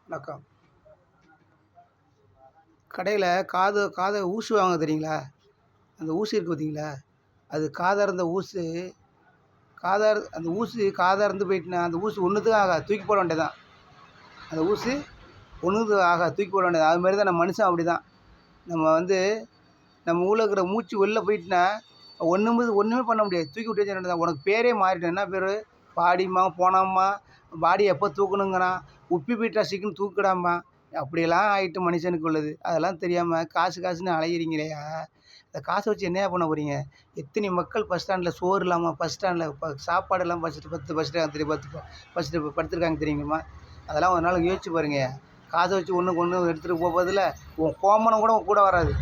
வணக்கம். கடையில் காதை ஊசி வாங்க தெரியுங்களா? அந்த ஊசி இருக்குது பார்த்தீங்களா? அது காதறுந்த ஊசி. அந்த ஊசி காதறுந்து போயிட்டுனா அந்த ஊசி ஒன்றுத்துக்கும் ஆகாது, தூக்கி போட வேண்டியது தான். அந்த ஊசி ஒன்றுத்துக்கும் ஆகாது, தூக்கி போட வேண்டியது. அதுமாரி தான் நம்ம மனுஷன் அப்படி தான். நம்ம வந்து நம்ம உள்ள இருக்கிற மூச்சு வெளில போயிட்டுனா ஒன்றுமே பண்ண முடியாது, தூக்கி விட்டு வச்சிட வேண்டியது தான். உனக்கு பேரே மாறிடும். என்ன பேர்? பாடிம்மா போனாம்மா, பாடி எப்போ தூக்கணுங்கிறான், உப்பி போயிட்டா சீக்கிரம் தூக்கிடாம்மா. அப்படியெல்லாம் ஆகிட்டு மனுஷனுக்கு உள்ளது. அதெல்லாம் தெரியாமல் காசுன்னு அலையிறீங்களேயா? இந்த காசை வச்சு என்னையா பண்ண போகிறீங்க? எத்தனை மக்கள் பஸ் ஸ்டாண்டில் சோறு இல்லாமல், பஸ் ஸ்டாண்டில் சாப்பாடு இல்லாமல் பஸ் ஸ்டாண்ட் தெரியும், படுத்துருக்காங்க தெரியுங்கம்மா? அதெல்லாம் ஒரு நாள் யோசிச்சு பாருங்கய்யா. காசை வச்சு ஒன்றுக்கு ஒன்று எடுத்துகிட்டு போகிறதில்ல. உன் கோமணம் கூட வராது.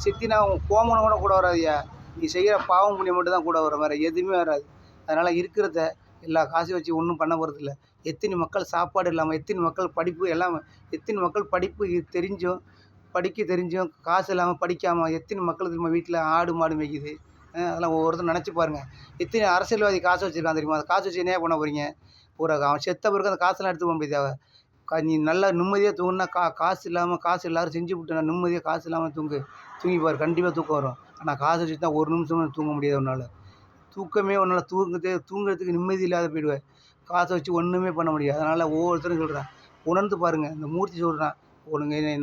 சித்தினா உன் கோமணம் கூட வராதுய்யா. நீ செய்கிற பாவம் புண்ணியம் மட்டும் தான் கூட வரும், வேறு எதுவுமே வராது. அதனால் இருக்கிறத எல்லா காசையும் வச்சு ஒன்றும் பண்ண போகிறதில்ல. எத்தனை மக்கள் சாப்பாடு இல்லாமல், எத்தனை மக்கள் படிப்பு எல்லாம், எத்தனை மக்கள் படிப்பு தெரிஞ்சும், படிக்க தெரிஞ்சும் காசு இல்லாமல் படிக்காமல் எத்தனை மக்கள் தெரியுமா வீட்டில் ஆடு மாடு மேய்க்குது? அதெல்லாம் ஒவ்வொருத்தரும் நினச்சி பாருங்கள். எத்தனை அரசியல்வாதி காசு வச்சுருக்கான் தெரியுமா? அந்த காசு வச்சு என்ன பண்ண போகிறீங்க? அவன் செத்த பிறகு அந்த காசெல்லாம் எடுத்து போக முடியாது. நீ நல்லா நிம்மதியாக தூங்குனா காசு இல்லாமல், காசு எல்லோரும் செஞ்சு விட்டு நிம்மதியாக காசு இல்லாமல் தூங்கி பாரு, கண்டிப்பாக தூக்கம் வரும். ஆனால் காசு வச்சு தான் ஒரு நிமிஷமும் தூங்க முடியாது உன்னால். உன்னால் தூங்குறதுக்கு நிம்மதி இல்லாத போயிடுவேன். காசை வச்சு ஒன்றுமே பண்ண முடியாது. அதனால் ஒவ்வொருத்தரும் சொல்கிறேன், உணர்ந்து பாருங்கள். இந்த மூர்த்தி சொல்கிறான்,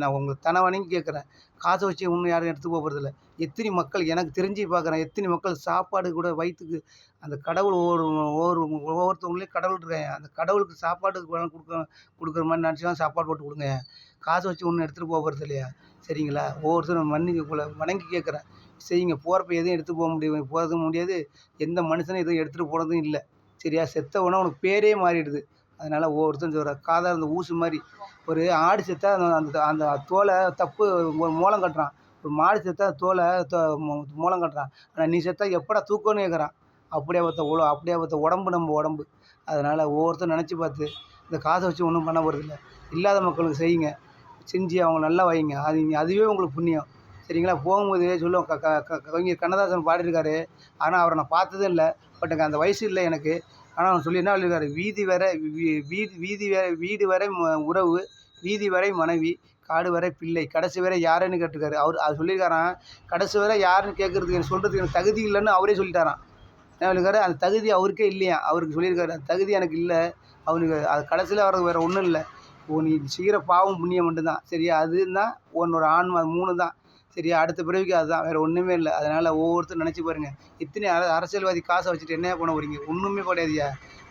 நான் உங்களுக்கு தன வணங்கி கேட்குறேன். காசை வச்சு ஒன்றும் யாரும் எடுத்து போகிறதில்ல. எத்தனை மக்கள் எனக்கு தெரிஞ்சு பார்க்குறேன், எத்தனை மக்கள் சாப்பாடு கூட வயிற்றுக்கு அந்த கடவுள் ஒவ்வொருத்தவங்களையும் கடவுள் இருக்காங்க. அந்த கடவுளுக்கு சாப்பாடு கொடுக்குற மாதிரி நினச்சி தான் சாப்பாடு போட்டு கொடுங்க. காசை வச்சு ஒன்றும் எடுத்துகிட்டு போகிறது இல்லையா? சரிங்களா? ஒவ்வொருத்தரும் வணங்கி கேட்குறேன், செய்யுங்க. போகிறப்ப எதையும் எடுத்து போகிறதும் முடியாது. எந்த மனுஷனும் எதுவும் எடுத்துகிட்டு போனதும் இல்லை. சரியா? செத்தவனா உனக்கு பேரே மாறிடுது. அதனால் ஒவ்வொருத்தரும் சொல்கிறேன், காதா அந்த ஊசி மாதிரி. ஒரு ஆடு செத்தா அந்த அந்த தோலை ஒரு மோளம் கட்டுறான். ஒரு மாடு செத்தா தோலை மோளம் கட்டுறான். ஆனால் நீ செத்தா எப்படா தூக்கம்னு கேட்குறான். அப்படியே உடம்பு நம்ம உடம்பு. அதனால் ஒவ்வொருத்தரும் நினச்சி பார்த்து இந்த காசை வச்சு ஒன்றும் பண்ண போகிறதில்ல. இல்லாத மக்களுக்கு செய்யுங்க. செஞ்சு அவங்க நல்லா வைங்க. அதுவே உங்களுக்கு புண்ணியம். சரிங்களா? போகும்போது சொல்லுவோம், கவிஞர் கண்ணதாசன் பாடியிருக்காரு. ஆனால் அவரை நான் பார்த்ததே இல்லை. பட் அந்த வயசு இல்லை எனக்கு. ஆனால் அவன் சொல்லி என்ன சொல்லியிருக்காரு, வீடு வரை உறவு, வீதி வரை மனைவி, காடு வரை பிள்ளை, கடைசி வரை யாருன்னு கேட்டிருக்காரு. அது சொல்லியிருக்காரான். கடைசி வரை யாருன்னு கேட்குறதுக்கு எனக்கு சொல்கிறதுக்கு எனக்கு தகுதி இல்லைன்னு அவரே சொல்லிட்டாரான். என்ன சொல்லியிருக்காரு, அந்த தகுதி அவருக்கே இல்லையா. அவருக்கு சொல்லியிருக்காரு, அந்த தகுதி எனக்கு இல்லை. அவனுக்கு அது கடைசியில் வர்றது வேறு ஒன்றும் இல்லை. நீ செய்கிற பாவம் புண்ணியம் மட்டும்தான். சரியா? அதுன்னா உன்னோட ஆன்மா 3 தான். சரியா? அடுத்த பிறவிக்கு அதுதான், வேறு ஒன்றுமே இல்லை. அதனால் ஒவ்வொருத்தரும் நினச்சி பாருங்கள். இத்தனை அரசியல்வாதி காசை வச்சுட்டு என்னையா பண்ண போகிறீங்க? ஒன்றுமே கிடையாதுயா.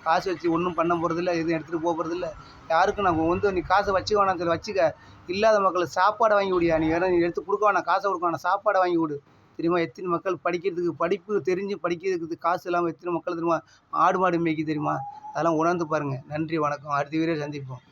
காசு வச்சு ஒன்றும் பண்ண போகிறதில்ல, எதுவும் எடுத்துகிட்டு போகிறதில்ல. யாருக்கும் நம்ம நீ காசை வச்சுக்க வேணாம், சரி வச்சுக்க. இல்லாத மக்களுக்கு சாப்பாடை வாங்கி விடியா. நீ வேறு நீ எடுத்து கொடுக்க வேணாம், காசை கொடுக்க வேணாம், சாப்பாடை வாங்கி விடு. தெரியுமா? எத்தனை மக்கள் படிப்பு தெரிஞ்சு படிக்கிறதுக்கு காசு இல்லாமல் எத்தனை மக்கள் தெரியுமா ஆடு மாடு மேய்க்கு தெரியுமா? அதெல்லாம் உணர்ந்து பாருங்கள். நன்றி, வணக்கம். அடுத்த வீடியோ சந்திப்போம்.